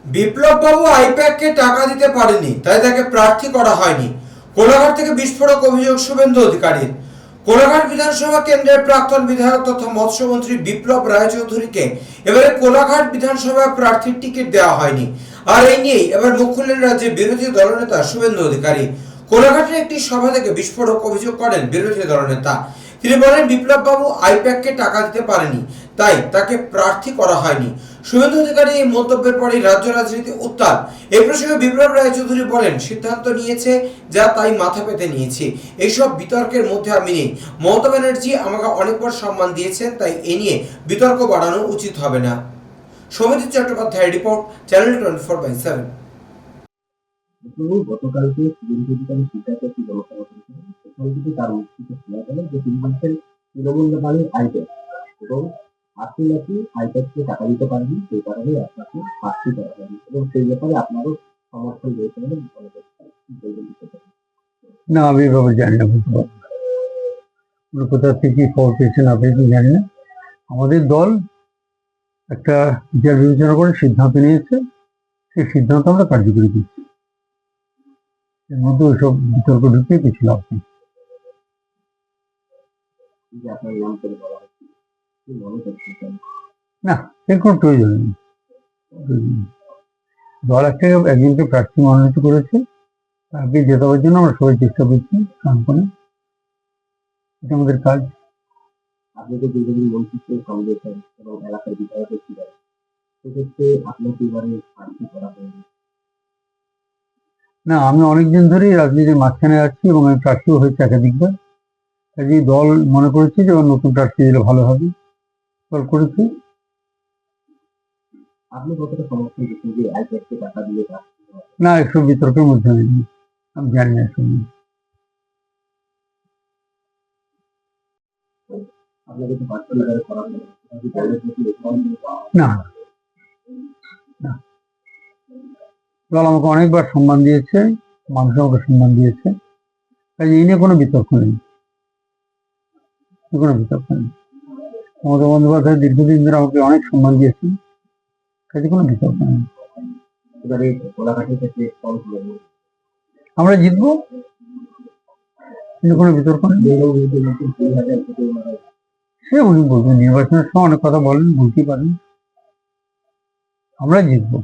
বিপ্লব বাবু আইপ্যাককে টাকা দিতে পারেনি, তাই তাকে প্রার্থী করা হয়নি। কোলাঘাট থেকে বিস্ফোরক অভিযোগ শুভেন্দু অধিকারীর। কোলাঘাট বিধানসভা কেন্দ্রের প্রাক্তন বিধায়ক তথা মৎস্যমন্ত্রী বিপ্লব রায়চৌধুরীকে এবারে কোলাঘাট বিধানসভা প্রার্থীর টিকিট দেওয়া হয়নি। আর এই নিয়েই এবার মুখ খুললেন রাজ্যের বিরোধী দলনেতা শুভেন্দু অধিকারী। কোলাঘাটের একটি সভা থেকে বিস্ফোরক অভিযোগ করেন বিরোধী দলনেতা। তিনি বলেন বিপ্লব বাবু আইপ্যাককে টাকা দিতে পারেনি, তাই তাকে প্রার্থী করা হয়নি। শুভেন্দু অধিকারী এই মন্তব্যের পরই রাজ্য রাজনীতি উত্তাল। এই প্রসঙ্গে বিপ্লব রায়চৌধুরী বলেন, সিদ্ধান্ত নিয়েছে যা তাই মাথা পেতে নিয়েছি। এইসব বিতর্কের মধ্যে আমি নেই। মমতা ব্যানার্জি আমাকে অনেকবার সম্মান দিয়েছেন, তাই এ নিয়ে বিতর্ক বাড়ানো উচিত হবে না। সৌমিত্র চট্টোপাধ্যায়ের রিপোর্ট, চ্যানেল 24/7। গতকালকে শুভেন্দু অধিকারী সিদ্ধার্থ একটি জনসভা করেছিলেন। সেখান থেকে তার মুক্তিতে শোনা গেল যে তিনি বলছেন তৃণমূল নেতাদের আইপ্যাক এবং আপনি নাকি আইপ্যাককে টাকা দিতে পারেনি, সেই কারণে আপনাকে প্রার্থী করা হয়নি এবং সেই ব্যাপারে আপনারও সমর্থন রয়েছে বলে মনে করছেন। না, আমি এভাবে জানি না, বুঝতে পারবো না কোথা থেকে খবর পেয়েছেন আপনি কি জানি না। আমাদের দল একটা বিচার বিবেচনা করে সিদ্ধান্ত নিয়েছে, সেই সিদ্ধান্ত আমরা কার্যকরী করছি। এর মধ্যে ওইসব বিতর্ক ঢুকে কিছু লাভ নেই। আপনার নাম করে বলা হচ্ছে কি মনে করছেন? না, এর কোনো প্রয়োজন নেই। দল একজনকে প্রার্থী মনোনীত করেছে, তাকে জেতাবার জন্য আমরা সবাই চেষ্টা করছি প্রাণপণে। এটা আমাদের কাজ। আপনি তো দীর্ঘদিন মন্ত্রিত্বের সঙ্গে এবং এলাকার বিধায়কের ছিলেন, সেক্ষেত্রে আপনাকে এবারে প্রার্থী করা হয়নি। না, আমি অনেকদিন ধরেই রাজনীতির মাঝখানে আছি এবং আমি প্রার্থীও হয়েছে একাধিকবার। কাজেই দল মনে করেছে যে নতুন প্রার্থী দিলে ভালো হবে, দল করেছে। আপনি কতটা সমর্থন করছেন যে আইপ্যাককে টাকা দিলে প্রার্থী হওয়া? না, এসব বিতর্কের মধ্যে নেই, আমি জানি না এসব নিয়ে। আপনাকে তো পার্সোনাল লেভেলে করা হলো, দলের প্রতি না, না, দল আমাকে অনেকবার সম্মান দিয়েছে, মানুষ আমাকে সম্মান দিয়েছে, কাজে এই নিয়ে কোনো বিতর্ক নেই, কোনো বিতর্ক নেই। মমতা বন্দ্যোপাধ্যায় দীর্ঘদিন ধরে আমাকে অনেক সম্মান দিয়েছেন, কাজে কোনো বিতর্ক নেই। এবারে কোলাঘাটি থেকে ফল হলো, আমরা জিতবো, কিন্তু কোনো বিতর্ক নেই। সে উনি বলবেন, নির্বাচনের সময় অনেক কথা বলেন, বলতেই পারেন। আমরা জিতবো।